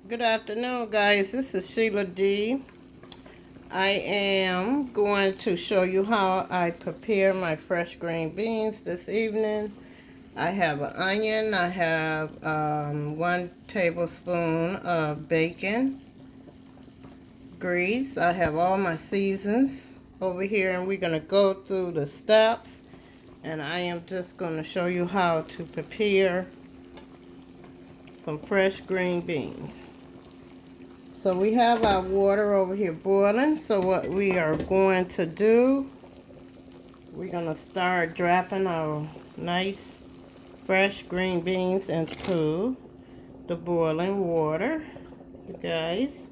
Good afternoon, guys. This is Sheila D. I am going to show you how I prepare my fresh green beans this evening. I have an onion. I have 1 tablespoon of bacon grease. I have all my seasons over here, and we're going to go through the steps. And I am just going to show you how to prepare some fresh green beans. So we have our water over here boiling. So what we are going to do, we're going to start dropping our nice fresh green beans into the boiling water, you guys.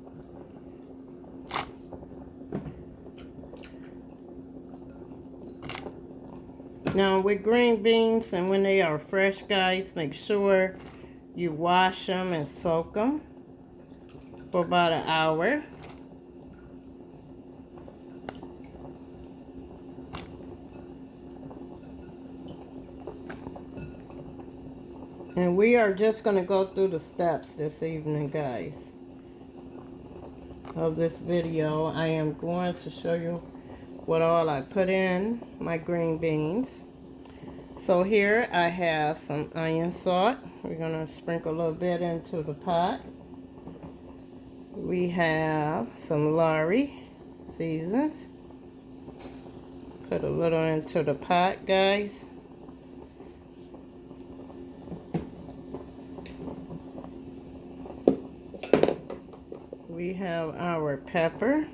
Now with green beans, and when they are fresh, guys, make sure you wash them and soak them for about an hour. And we are just going to go through the steps this evening, guys, of this video. I am going to show you what all I put in my green beans. So here I have some onion salt. We're going to sprinkle a little bit into the pot. We have some Lorry seasons. Put a little into the pot, guys. We have our pepper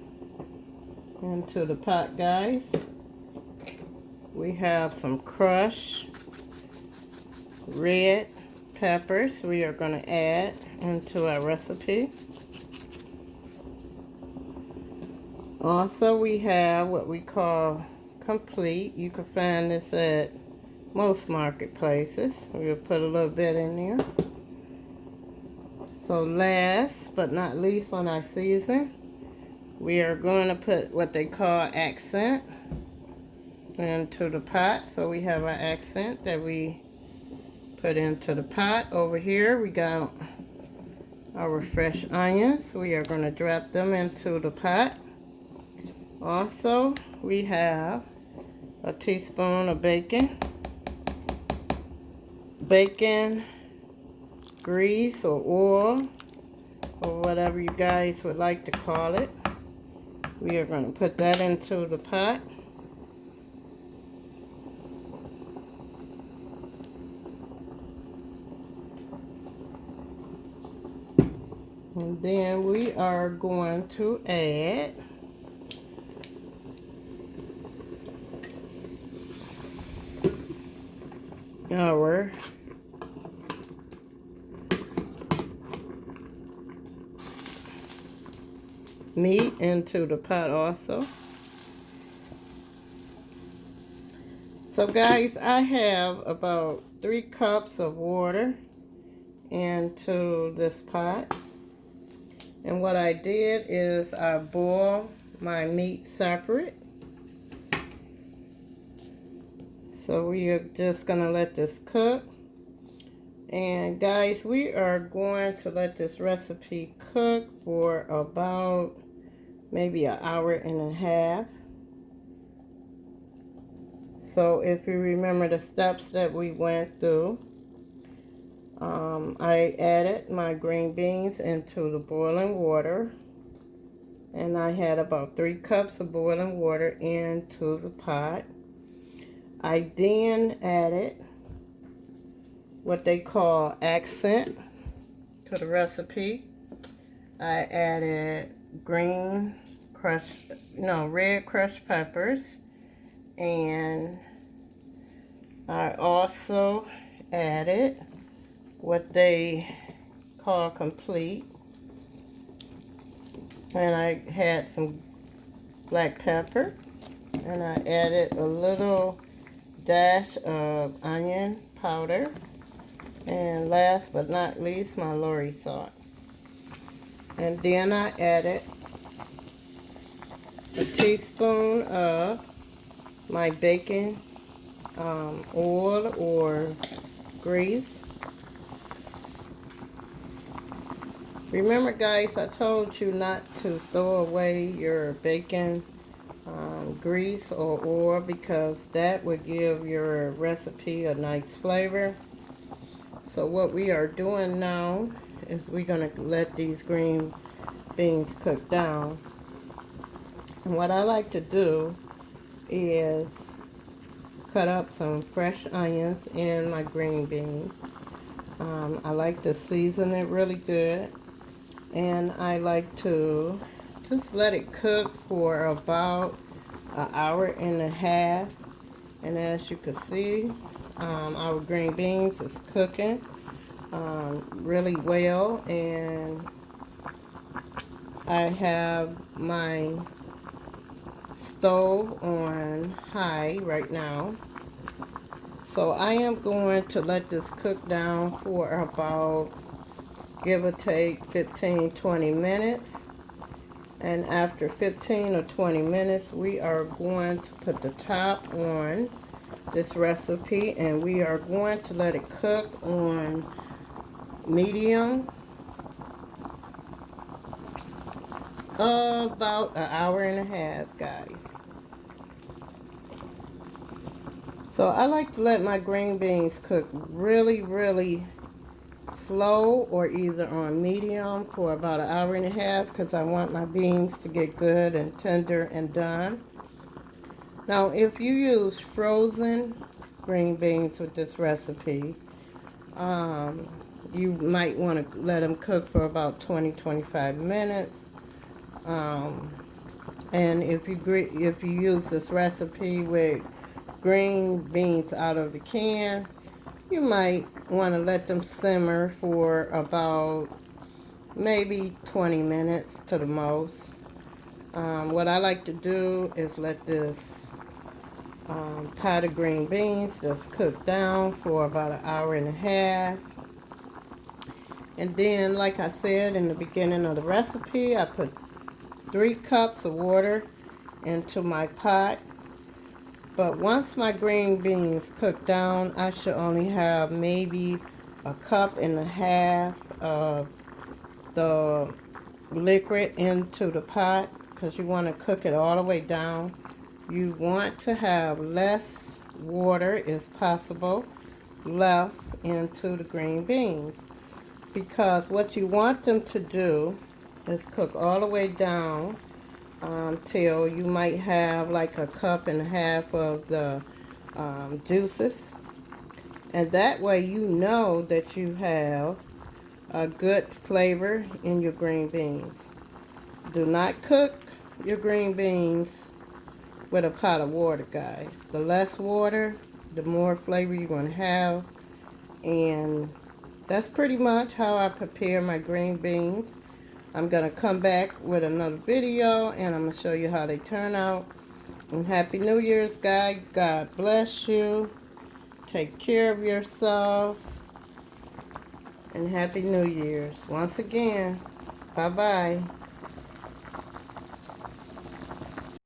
into the pot, guys. We have some crushed red peppers we are going to add into our recipe. Also, we have what we call complete. You can find this at most marketplaces. We'll put a little bit in there. So last but not least on our season, we are going to put what they call accent into the pot. So we have our accent that we put into the pot. Over here we got our fresh onions. We are going to drop them into the pot. Also, we have a teaspoon of bacon grease or oil, or whatever you guys would like to call it. We are going to put that into the pot. And then we are going to add our meat into the pot also. So guys, I have about 3 cups of water into this pot. And what I did is I boiled my meat separate. So we are just going to let this cook. And guys, we are going to let this recipe cook for about maybe an hour and a half. So if you remember the steps that we went through, I added my green beans into the boiling water. And I had about 3 cups of boiling water into the pot. I then added what they call accent to the recipe. I added red crushed peppers, and I also added what they call complete, and I had some black pepper, and I added a little dash of onion powder, and last but not least, my Lorry salt. And then I added a teaspoon of my bacon oil or grease. Remember guys, I told you not to throw away your bacon grease or oil because that would give your recipe a nice flavor. So what we are doing now is we're going to let these green beans cook down. And what I like to do is cut up some fresh onions in my green beans. I like to season it really good, and I like to just let it cook for about an hour and a half. And as you can see, our green beans is cooking really well, and I have my stove on high right now. So I am going to let this cook down for about, give or take, 15-20 minutes. And after 15 or 20 minutes, we are going to put the top on this recipe, and we are going to let it cook on medium about an hour and a half, guys. So I like to let my green beans cook really slow, or either on medium, for about an hour and a half, because I want my beans to get good and tender and done. Now if you use frozen green beans with this recipe, you might want to let them cook for about 20-25 minutes. And if you use this recipe with green beans out of the can, you might want to let them simmer for about maybe 20 minutes to the most. What I like to do is let this pot of green beans just cook down for about an hour and a half. And then, like I said in the beginning of the recipe, I put 3 cups of water into my pot. But once my green beans cook down, I should only have maybe a cup and a half of the liquid into the pot, because you want to cook it all the way down. You want to have less water as possible left into the green beans, because what you want them to do is cook all the way down till you might have like a cup and a half of the juices, and that way you know that you have a good flavor in your green beans. Do not cook your green beans with a pot of water, guys. The less water, the more flavor you're going to have. And that's pretty much how I prepare my green beans. I'm going to come back with another video, and I'm going to show you how they turn out. And Happy New Year's, guys. God bless you. Take care of yourself. And Happy New Year's. Once again, bye-bye.